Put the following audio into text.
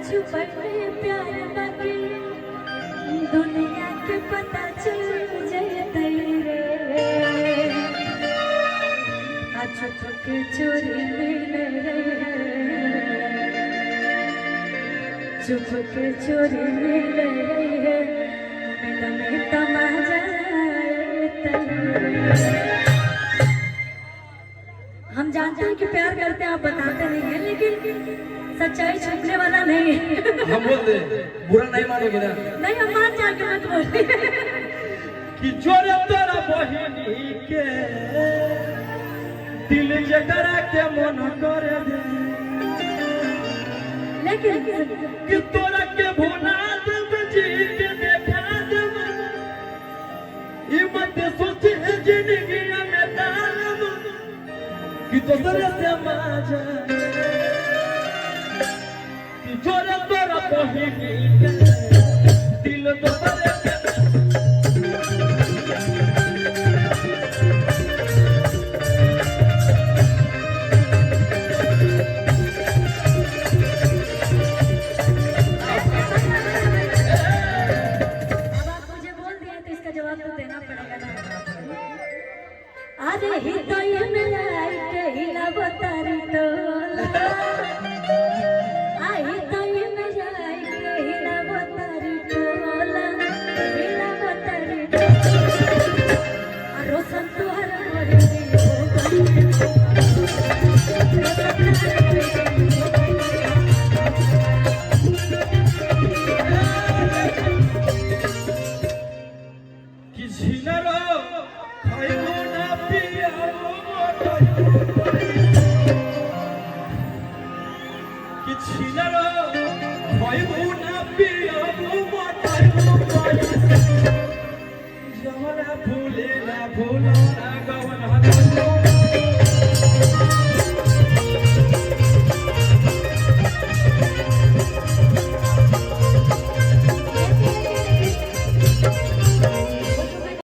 छुपल प्यार बाकी दुनिया के पता चल जयते रे आज के चोरी मिले चुप के चोरी मिले मिलन में तमाजा हम जानते हैं कि प्यार करते हैं आप बताते नहीं हैं लेकिन सच्चाई छुपने वाला नहीं है हम बोल दे बुरा नहीं मानोगे ना नहीं हम मान जाके मत बोलिए कि जोरे तोरा बहिनी के दिल जकरा के मन करे दे लेकिन कि तोरा के भुला देब जी के देखा देब ई मत सोचे जिंदगी में दाम कि दोसरे से माजा कि जोरे तोरा बहिनी के दिल दोसरे के अरे ही तो ये मिलाई के हिला बतारी टोला आई तो ये मिलाई के हिला बतारी टोला हिला बतारी टोला रोशन तुहर मोरे हो कि झिनरो खाइबो ना पियाबो कि झिनरो खाइबो ना पियाबो मोटाइबो जवरा भूले ना भूलो ना गवन